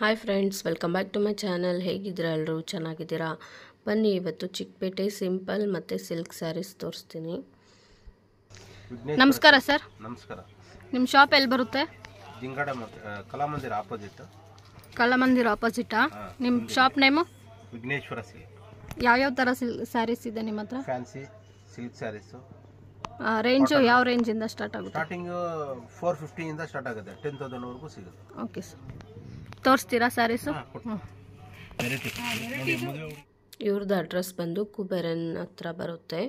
Hi friends, welcome back to my channel. ಹೇಗಿದ್ದೀರಾ ಎಲ್ಲರೂ? ಚೆನ್ನಾಗಿದ್ದೀರಾ? ಬನ್ನಿ, ಇವತ್ತು ಚಿಕ್ಕಪೇಟೆ ಸಿಂಪಲ್ ಮತ್ತು ಸಿಲ್ಕ್ ಸ್ಯಾರೀಸ್ ತೋರಿಸ್ತೀನಿ. ನಮಸ್ಕಾರ ಸರ್. ನಮಸ್ಕಾರ. ನಿಮ್ಮ ಶಾಪ್ ಎಲ್ಲಿ ಬರುತ್ತೆ? ಜಿಂಗಡ ಕಲಾಮಂದಿರ ಆಪೋಸಿಟ್. ಕಲಾಮಂದಿರ ಆಪೋಸಿಟಾ? ನಿಮ್ಮ ಶಾಪ್ ನೇಮು? ವಿಘ್ನೇಶ್ವರ ಸಿಲ್ಕ್. ಯಾವ್ಯಾವ ಥರ ಸ್ಯಾರೀಸ್ ಇದೆ ನಿಮ್ಮ ಹತ್ರ? Fancy silk saris. ರೇಂಜು ಯಾವ ರೇಂಜಿಂದ ಸ್ಟಾರ್ಟ್ ಆಗುತ್ತೆ? ಸ್ಟಾರ್ಟಿಂಗು 450 ಇಂದ ಸ್ಟಾರ್ಟ್ ಆಗುತ್ತೆ, 10,000 ವರೆಗೂ ಸಿಗುತ್ತೆ. ಓಕೆ ಸರ್, ತೋರಿಸ್ತೀರಾ ಸ್ಯಾರೀಸು? ಇವ್ರದ್ದು ಅಡ್ರೆಸ್ ಬಂದು ಕುಬೇರನ್ ಹತ್ರ ಬರುತ್ತೆ.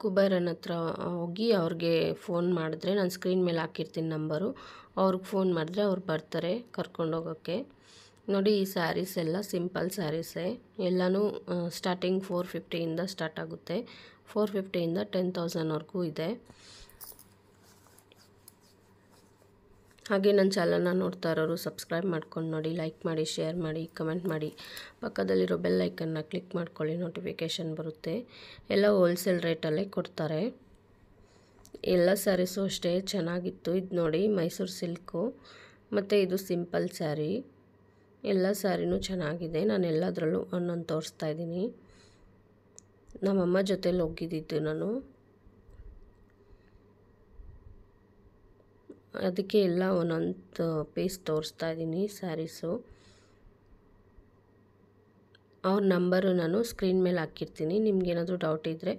ಕುಬೇರನ್ ಹತ್ರ ಹೋಗಿ ಅವ್ರಿಗೆ ಫೋನ್ ಮಾಡಿದ್ರೆ, ನಾನು ಸ್ಕ್ರೀನ್ ಮೇಲೆ ಹಾಕಿರ್ತೀನಿ ನಂಬರು, ಅವ್ರಿಗೆ ಫೋನ್ ಮಾಡಿದ್ರೆ ಅವ್ರು ಬರ್ತಾರೆ ಕರ್ಕೊಂಡೋಗೋಕ್ಕೆ. ನೋಡಿ, ಈ ಸ್ಯಾರೀಸ್ ಎಲ್ಲ ಸಿಂಪಲ್ ಸ್ಯಾರೀಸೇ. ಎಲ್ಲನೂ ಸ್ಟಾರ್ಟಿಂಗ್ 450ಇಂದ ಸ್ಟಾರ್ಟ್ ಆಗುತ್ತೆ. 450ಇಂದ 10,000ವರೆಗೂ ಇದೆ. ಹಾಗೆ ನನ್ನ ಚಾನಲ್ನ ನೋಡ್ತಾ ಇರೋರು ಸಬ್ಸ್ಕ್ರೈಬ್ ಮಾಡ್ಕೊಂಡು ನೋಡಿ, ಲೈಕ್ ಮಾಡಿ, ಶೇರ್ ಮಾಡಿ, ಕಮೆಂಟ್ ಮಾಡಿ. ಪಕ್ಕದಲ್ಲಿರೋ ಬೆಲ್ ಐಕನ್ನ ಕ್ಲಿಕ್ ಮಾಡ್ಕೊಳ್ಳಿ, ನೋಟಿಫಿಕೇಷನ್ ಬರುತ್ತೆ. ಎಲ್ಲ ಹೋಲ್ಸೇಲ್ ರೇಟಲ್ಲೇ ಕೊಡ್ತಾರೆ. ಎಲ್ಲ ಸ್ಯಾರೀಸು ಅಷ್ಟೇ ಚೆನ್ನಾಗಿತ್ತು. ಇದು ನೋಡಿ, ಮೈಸೂರು ಸಿಲ್ಕು ಮತ್ತು ಇದು ಸಿಂಪಲ್ ಸ್ಯಾರಿ. ಎಲ್ಲ ಸ್ಯಾರಿನೂ ಚೆನ್ನಾಗಿದೆ. ನಾನು ಎಲ್ಲದರಲ್ಲೂ ಒಂದೊಂದು ತೋರಿಸ್ತಾ ಇದ್ದೀನಿ. ನಮ್ಮಮ್ಮ ಜೊತೆಲಿ ಹೋಗಿದ್ದಿದ್ದು ನಾನು, ಅದಕ್ಕೆ ಎಲ್ಲ ಒಂದೊಂದು ಪೀಸ್ ತೋರಿಸ್ತಾ ಇದ್ದೀನಿ ಸ್ಯಾರೀಸು. ಅವ್ರ ನಂಬರು ನಾನು ಸ್ಕ್ರೀನ್ ಮೇಲೆ ಹಾಕಿರ್ತೀನಿ. ನಿಮ್ಗೇನಾದರೂ ಡೌಟ್ ಇದ್ದರೆ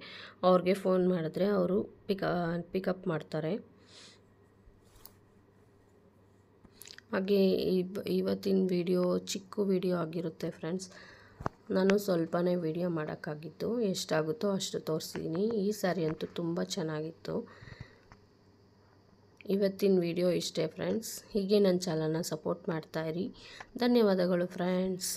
ಅವ್ರಿಗೆ ಫೋನ್ ಮಾಡಿದ್ರೆ ಅವರು ಪಿಕಪ್ ಮಾಡ್ತಾರೆ. ಹಾಗೆ ಇವತ್ತಿನ ವಿಡಿಯೋ ಚಿಕ್ಕ ವಿಡಿಯೋ ಆಗಿರುತ್ತೆ ಫ್ರೆಂಡ್ಸ್. ನಾನು ಸ್ವಲ್ಪನೇ ವಿಡಿಯೋ ಮಾಡೋಕ್ಕಾಗಿತ್ತು. ಎಷ್ಟಾಗುತ್ತೋ ಅಷ್ಟು ತೋರಿಸಿದ್ದೀನಿ. ಈ ಸ್ಯಾರಿ ಅಂತೂ ತುಂಬ ಚೆನ್ನಾಗಿತ್ತು. ಇವತ್ತಿನ ವಿಡಿಯೋ ಇಷ್ಟೇ ಫ್ರೆಂಡ್ಸ್. ಹೀಗೆ ನನ್ನ ಚಾನಲ್ನ ಸಪೋರ್ಟ್ ಮಾಡ್ತಾಯಿರಿ. ಧನ್ಯವಾದಗಳು ಫ್ರೆಂಡ್ಸ್.